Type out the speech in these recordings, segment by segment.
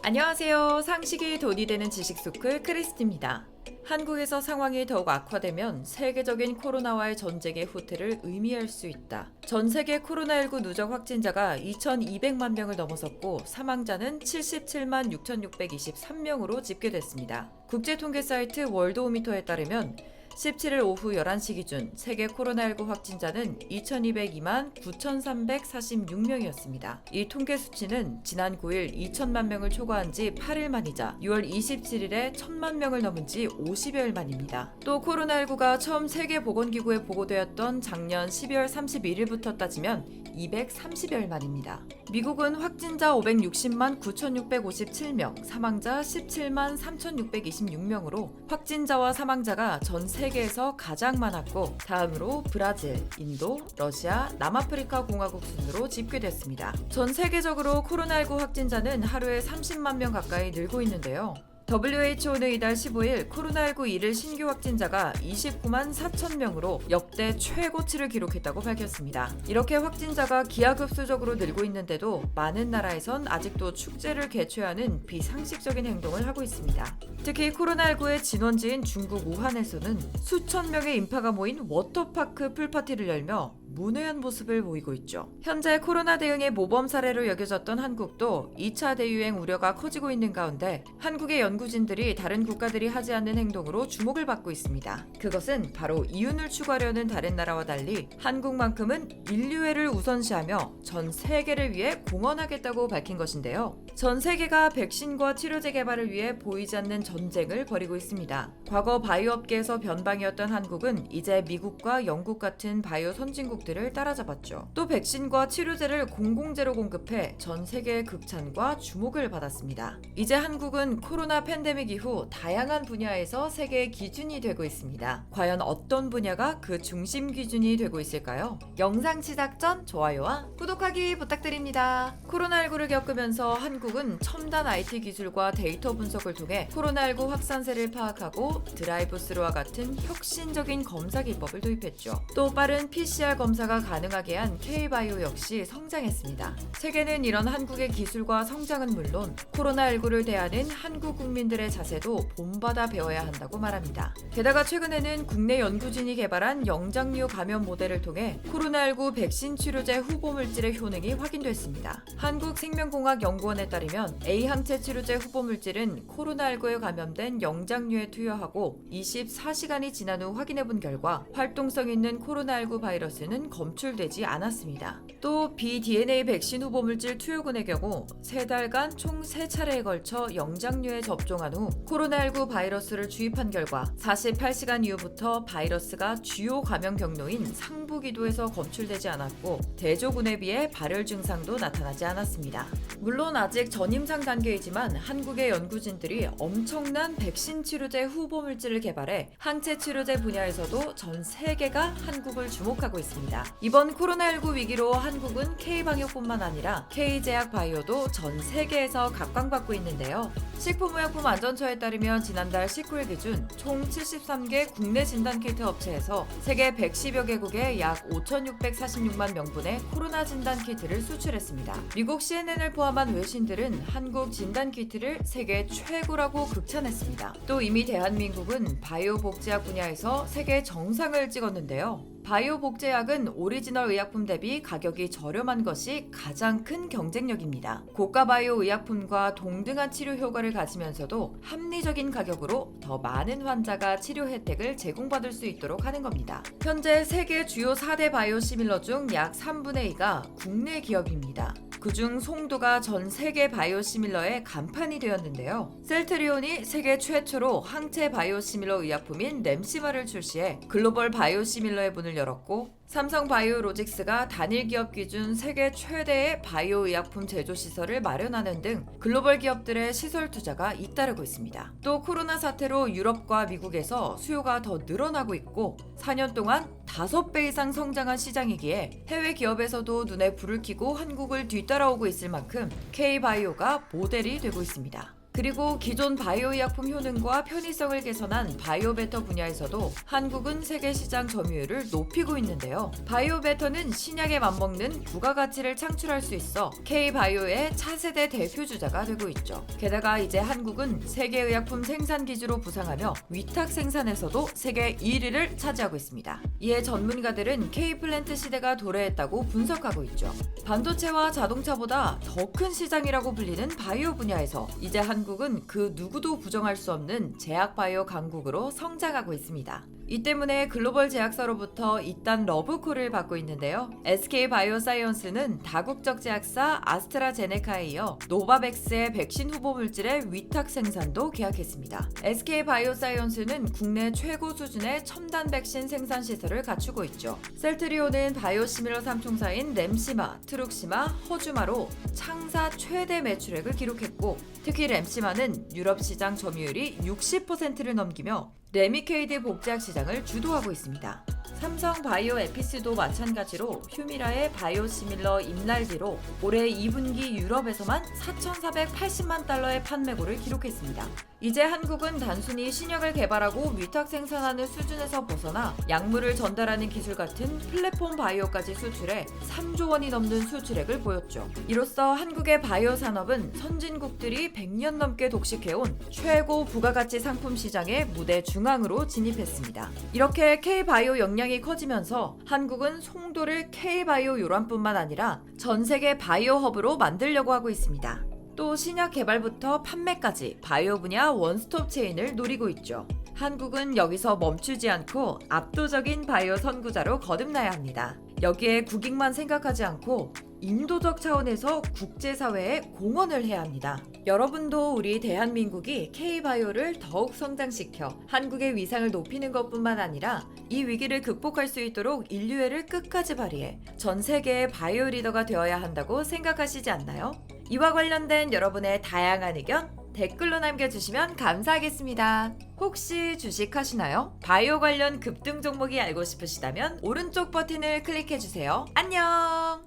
안녕하세요. 상식이 돈이 되는 지식소클 크리스티입니다. 한국에서 상황이 더욱 악화되면 세계적인 코로나와의 전쟁의 후퇴를 의미할 수 있다. 전 세계 코로나19 누적 확진자가 2,200만 명을 넘어섰고 사망자는 77만 6,623명으로 집계됐습니다. 국제통계 사이트 월드오미터에 따르면 17일 오후 11시 기준 세계 코로나19 확진자는 2,202만 9,346명이었습니다. 이 통계 수치는 지난 9일 2천만 명을 초과한 지 8일 만이자 6월 27일에 1,000만 명을 넘은 지 50여일 만입니다. 또 코로나19가 처음 세계보건기구에 보고되었던 작년 12월 31일부터 따지면 230여일 만입니다. 미국은 확진자 560만 9,657명, 사망자 17만 3,626명으로 확진자와 사망자가 전 세계에서 가장 많았고 다음으로 브라질, 인도, 러시아, 남아프리카 공화국 순으로 집계됐습니다. 전 세계적으로 코로나19 확진자는 하루에 30만 명 가까이 늘고 있는데요. WHO는 이달 15일 코로나19 일일 신규 확진자가 29만 4천 명으로 역대 최고치를 기록했다고 밝혔습니다. 이렇게 확진자가 기하급수적으로 늘고 있는데도 많은 나라에선 아직도 축제를 개최하는 비상식적인 행동을 하고 있습니다. 특히 코로나19의 진원지인 중국 우한에서는 수천 명의 인파가 모인 워터파크 풀파티를 열며 문외한 모습을 보이고 있죠. 현재 코로나 대응의 모범 사례로 여겨졌던 한국도 2차 대유행 우려가 커지고 있는 가운데 한국의 연구진들이 다른 국가들이 하지 않는 행동으로 주목을 받고 있습니다. 그것은 바로 이윤을 추구하려는 다른 나라와 달리 한국만큼은 인류애를 우선시하며 전 세계를 위해 공헌하겠다고 밝힌 것인데요. 전 세계가 백신과 치료제 개발을 위해 보이지 않는 전쟁을 벌이고 있습니다. 과거 바이오 업계에서 변방이었던 한국은 이제 미국과 영국 같은 바이오 선진국 들을 따라잡았죠. 또 백신과 치료제를 공공재로 공급해 전 세계의 극찬과 주목을 받았습니다. 이제 한국은 코로나 팬데믹 이후 다양한 분야에서 세계의 기준이 되고 있습니다. 과연 어떤 분야가 그 중심 기준이 되고 있을까요? 영상 시작 전 좋아요와 구독하기 부탁드립니다. 코로나19를 겪으면서 한국은 첨단 IT 기술과 데이터 분석을 통해 코로나19 확산세를 파악하고 드라이브스루와 같은 혁신적인 검사 기법을 도입했죠. 또 빠른 PCR 검사가 가능하게 한 K바이오 역시 성장했습니다. 세계는 이런 한국의 기술과 성장은 물론 코로나19를 대하는 한국 국민들의 자세도 본받아 배워야 한다고 말합니다. 게다가 최근에는 국내 연구진이 개발한 영장류 감염 모델을 통해 코로나19 백신 치료제 후보 물질의 효능이 확인됐습니다. 한국생명공학연구원에 따르면 A 항체 치료제 후보 물질은 코로나19에 감염된 영장류에 투여하고 24시간이 지난 후 확인해본 결과 활동성 있는 코로나19 바이러스는 검출되지 않았습니다. 또 BDNA 백신 후보 물질 투여군의 경우 3달간 총 3차례에 걸쳐 영장류에 접종한 후 코로나19 바이러스를 주입한 결과 48시간 이후부터 바이러스가 주요 감염 경로인 상부기도에서 검출되지 않았고 대조군에 비해 발열 증상도 나타나지 않았습니다. 물론 아직 전임상 단계이지만 한국의 연구진들이 엄청난 백신 치료제 후보 물질을 개발해 항체 치료제 분야에서도 전 세계가 한국을 주목하고 있습니다. 이번 코로나19 위기로 한국은 K방역뿐만 아니라 K제약바이오도 전 세계에서 각광받고 있는데요. 식품의약품안전처에 따르면 지난달 19일 기준 총 73개 국내 진단키트 업체에서 세계 110여 개국에 약 5,646만 명분의 코로나 진단키트를 수출했습니다. 미국 CNN을 포함한 외신들은 한국 진단키트를 세계 최고라고 극찬했습니다. 또 이미 대한민국은 바이오 복제약 분야에서 세계 정상을 찍었는데요. 바이오 복제약은 오리지널 의약품 대비 가격이 저렴한 것이 가장 큰 경쟁력입니다. 고가 바이오 의약품과 동등한 치료 효과를 가지면서도 합리적인 가격으로 더 많은 환자가 치료 혜택을 제공받을 수 있도록 하는 겁니다. 현재 세계 주요 4대 바이오 시밀러 중 약 3분의 2가 국내 기업입니다. 그중 송도가 전 세계 바이오시밀러의 간판이 되었는데요. 셀트리온이 세계 최초로 항체 바이오시밀러 의약품인 램시마를 출시해 글로벌 바이오시밀러의 문을 열었고 삼성바이오로직스가 단일 기업 기준 세계 최대의 바이오 의약품 제조 시설을 마련하는 등 글로벌 기업들의 시설 투자가 잇따르고 있습니다. 또 코로나 사태로 유럽과 미국에서 수요가 더 늘어나고 있고 4년 동안 5배 이상 성장한 시장이기에 해외 기업에서도 눈에 불을 켜고 한국을 뒤따라오고 있을 만큼 K바이오가 모델이 되고 있습니다. 그리고 기존 바이오 의약품 효능과 편의성을 개선한 바이오베터 분야에서도 한국은 세계 시장 점유율을 높이고 있는데요. 바이오베터는 신약에 맞먹는 부가가치를 창출할 수 있어 K바이오의 차세대 대표 주자가 되고 있죠. 게다가 이제 한국은 세계 의약품 생산 기지로 부상하며 위탁 생산에서도 세계 1위를 차지하고 있습니다. 이에 전문가들은 K플랜트 시대가 도래했다고 분석하고 있죠. 반도체와 자동차보다 더 큰 시장이라고 불리는 바이오 분야에서 이제 한국은 그 누구도 부정할 수 없는 제약바이오 강국으로 성장하고 있습니다. 이 때문에 글로벌 제약사로부터 이딴 러브콜을 받고 있는데요. SK바이오사이언스는 다국적 제약사 아스트라제네카에 이어 노바백스의 백신 후보 물질의 위탁 생산도 계약했습니다. SK바이오사이언스는 국내 최고 수준의 첨단 백신 생산 시설을 갖추고 있죠. 셀트리온은 바이오시밀러 3총사인 램시마, 트룩시마, 허주마로 창사 최대 매출액을 기록했고, 특히 램시마는 유럽 시장 점유율이 60%를 넘기며 레미케이드 복제약 시장을 주도하고 있습니다. 삼성 바이오 에피스도 마찬가지로 휴미라의 바이오시밀러 임날기로 올해 2분기 유럽에서만 4,480만 달러의 판매고를 기록했습니다. 이제 한국은 단순히 신약을 개발하고 위탁 생산하는 수준에서 벗어나 약물을 전달하는 기술 같은 플랫폼 바이오까지 수출해 3조 원이 넘는 수출액을 보였죠. 이로써 한국의 바이오 산업은 선진국들이 100년 넘게 독식해온 최고 부가가치 상품 시장의 무대 중앙으로 진입했습니다. 이렇게 K바이오 역량이 커지면서 한국은 송도를 K바이오 요람뿐만 아니라 전 세계 바이오 허브로 만들려고 하고 있습니다. 또 신약 개발부터 판매까지 바이오 분야 원스톱 체인을 노리고 있죠. 한국은 여기서 멈추지 않고 압도적인 바이오 선구자로 거듭나야 합니다. 여기에 국익만 생각하지 않고 인도적 차원에서 국제사회에 공헌을 해야 합니다. 여러분도 우리 대한민국이 K바이오를 더욱 성장시켜 한국의 위상을 높이는 것뿐만 아니라 이 위기를 극복할 수 있도록 인류애를 끝까지 발휘해 전 세계의 바이오 리더가 되어야 한다고 생각하시지 않나요? 이와 관련된 여러분의 다양한 의견 댓글로 남겨주시면 감사하겠습니다. 혹시 주식하시나요? 바이오 관련 급등 종목이 알고 싶으시다면 오른쪽 버튼을 클릭해주세요. 안녕!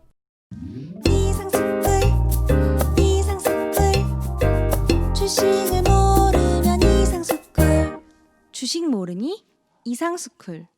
주식을 모르면 이상스쿨. 주식 모르니 이상스쿨.